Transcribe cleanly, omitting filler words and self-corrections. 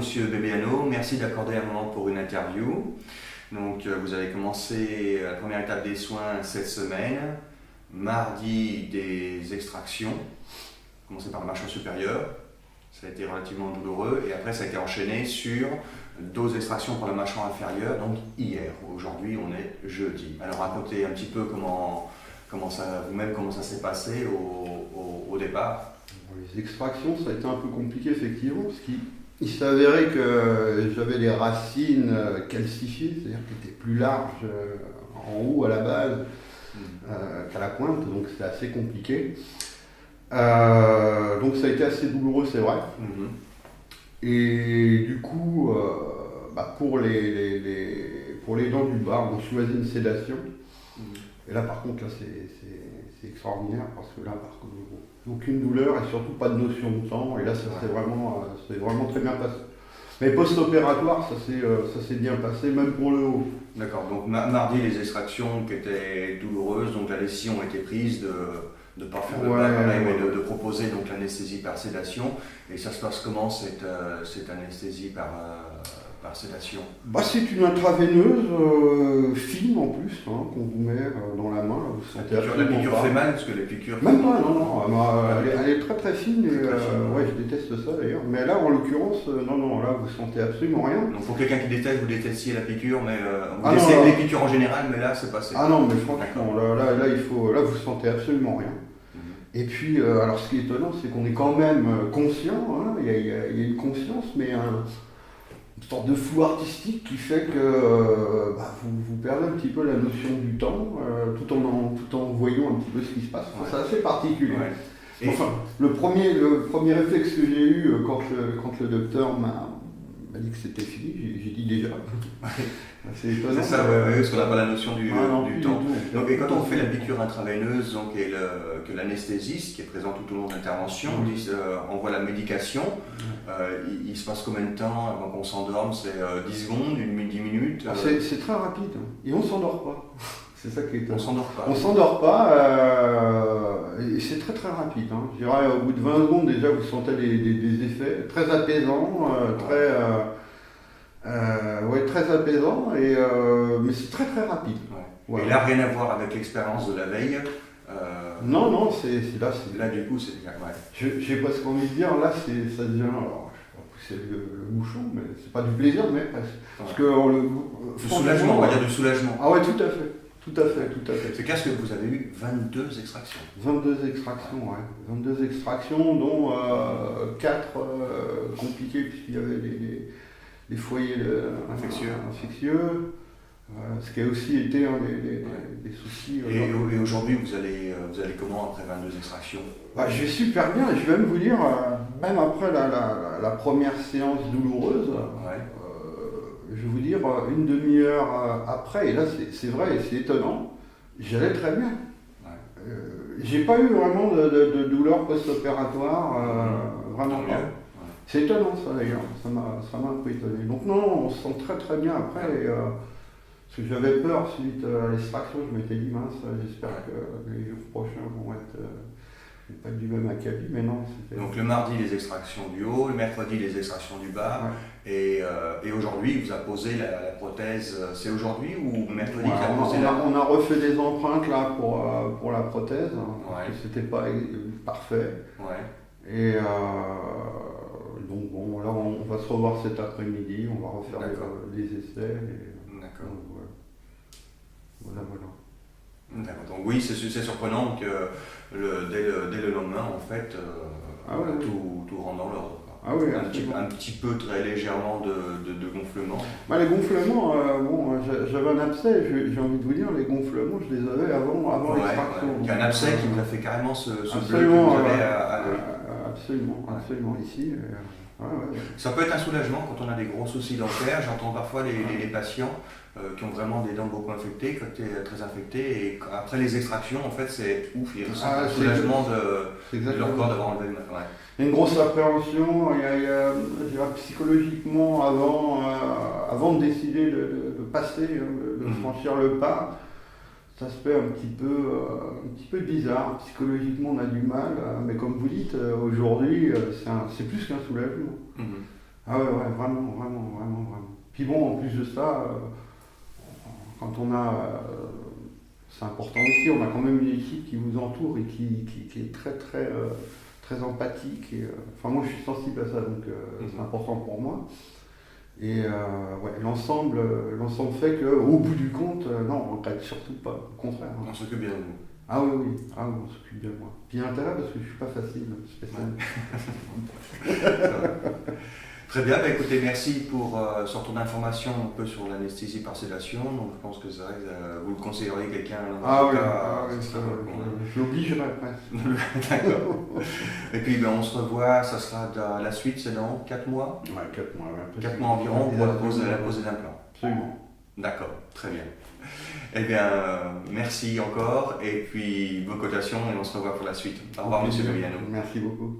Monsieur Bebiano, merci d'accorder un moment pour une interview. Donc, vous avez commencé la première étape des soins cette semaine. Mardi, des extractions, commencé par la mâchoire supérieure. Ça a été relativement douloureux et après ça a été enchaîné sur dose d'extraction pour la mâchoire inférieure, donc hier. Aujourd'hui, on est jeudi. Alors, racontez un petit peu comment ça s'est passé au départ. Les extractions, ça a été un peu compliqué effectivement, parce qu'il s'avérait que j'avais les racines calcifiées, c'est-à-dire qu'elles étaient plus larges en haut à la base qu'à la pointe, donc c'était assez compliqué. Donc ça a été assez douloureux, c'est vrai. Et du coup, pour les dents du bas, on choisit une sédation. Et là par contre, là, c'est extraordinaire, parce que là, par contre, aucune douleur et surtout pas de notion de temps. Et là, c'est vraiment très bien passé. Mais post-opératoire, ça s'est bien passé, même pour le haut. D'accord, donc mardi, les extractions qui étaient douloureuses, donc la décision a été prise de ne pas faire mais de proposer donc l'anesthésie par sédation. Et ça se passe comment cette anesthésie par sédation? C'est une intraveineuse fine en plus, qu'on vous met dans la main. Vous sentez la piqûre fait mal parce que les piqûres... Même pas, non. Elle est très très fine et je déteste ça d'ailleurs. Mais là en l'occurrence, non, là vous sentez absolument rien. Donc pour quelqu'un qui déteste, vous détestiez la piqûre, mais vous détestez les piqûres en général, mais là c'est passé. Ah non, mais franchement, là vous sentez absolument rien. Et puis, alors ce qui est étonnant, c'est qu'on est quand même conscient, il y a une conscience, mais une sorte de flou artistique qui fait que vous perdez un petit peu la notion du temps, tout en voyant un petit peu ce qui se passe. C'est assez particulier. Ouais. Enfin, le premier réflexe que j'ai eu quand le docteur m'a dit que c'était fini, j'ai dit déjà. C'est étonnant. C'est ça, parce qu'on n'a pas la notion du temps. Donc, et quand on fait la piqûre intraveineuse, donc, que l'anesthésiste qui est présent tout au long de l'intervention envoie la médication, il se passe combien de temps avant qu'on s'endorme? C'est 10 secondes, 10 minutes C'est très rapide, et on ne s'endort pas. C'est ça qui est étonnant. On s'endort pas. Et c'est très très rapide. Je dirais au bout de 20 secondes déjà vous sentez des effets très apaisants, très apaisant, mais c'est très très rapide. Ouais. Et là, rien à voir avec l'expérience de la veille. Non, c'est là. Là, du coup, c'est. J'ai presque envie de dire, là, ça devient. Alors, je vais pas pousser le bouchon, mais c'est pas du plaisir, mais presque. Parce que du soulagement, on va dire du soulagement. Ah ouais, tout à fait. Tout à fait. C'est qu'est-ce que vous avez eu 22 extractions. 22 extractions, ouais. 22 extractions, dont 4 compliquées, puisqu'il y avait les foyers infectieux, ce qui a aussi été un des soucis. Et aujourd'hui, vous allez comment après 22 extractions? Je vais super bien, et je vais même vous dire, même après la première séance douloureuse, je vais vous dire, une demi-heure après, et là c'est vrai et c'est étonnant, j'allais très bien. J'ai pas eu vraiment de douleur post-opératoire, vraiment pas. C'est étonnant ça d'ailleurs, ça m'a un peu étonné. Donc non, on se sent très très bien après. Parce que j'avais peur suite à l'extraction, je m'étais dit mince, j'espère que les jours prochains vont pas du même acabit, mais non. Donc le mardi les extractions du haut, le mercredi les extractions du bas, et aujourd'hui il vous a posé la prothèse, c'est aujourd'hui ou mercredi on a refait des empreintes là pour la prothèse, parce que c'était pas parfait. Et donc bon, là on va se revoir cet après-midi, on va refaire les essais. D'accord. Voilà. D'accord. Donc oui, c'est surprenant que dès le lendemain, en fait, tout rentre dans l'ordre. Un petit peu, très légèrement de gonflement. Les gonflements, j'avais un abcès, j'ai envie de vous dire, les gonflements, je les avais avant l'extraction. Il y a un abcès qui vous a fait carrément ce bleu que vous avez à l'œil. Absolument, ici. Ça peut être un soulagement quand on a des gros soucis dentaires. J'entends parfois les patients qui ont vraiment des dents beaucoup infectées, côté très infectées, et après les extractions, en fait, c'est ouf, ils ressentent un soulagement de leur corps d'avoir enlevé le matériel. Il y a une grosse appréhension, psychologiquement, avant de décider de passer, de franchir le pas, ça se fait un petit peu bizarre. Psychologiquement, on a du mal, mais comme vous dites, aujourd'hui, c'est plus qu'un soulagement. Ah ouais, ouais, vraiment, vraiment, vraiment, vraiment. Puis bon, en plus de ça, quand on a, c'est important aussi, on a quand même une équipe qui vous entoure et qui est très, très, très empathique. Et, enfin, moi, je suis sensible à ça, donc c'est important pour moi. Et ouais, l'ensemble fait qu'au bout du compte, non, on ne regrette surtout pas, au contraire. Hein. On s'occupe bien de nous. Ah oui, oui, ah, oui, on s'occupe bien de moi. Puis il y a intérêt parce que je ne suis pas facile, spécialement. Très bien, bah écoutez, merci pour ce retour d'information un peu sur l'anesthésie par sédation. Donc je pense que c'est vrai que vous le conseilleriez quelqu'un Ah oui, je l'obligerai presque. D'accord. Et puis ben, on se revoit, ça sera la suite, c'est dans 4 mois. Ouais, 4 mois. Ouais. 4 mois environ pour la pose d'implant. Absolument. D'accord, très bien. Eh bien, merci encore et puis bonne cotation et on se revoit pour la suite. Au revoir, monsieur Gaviano. Merci beaucoup.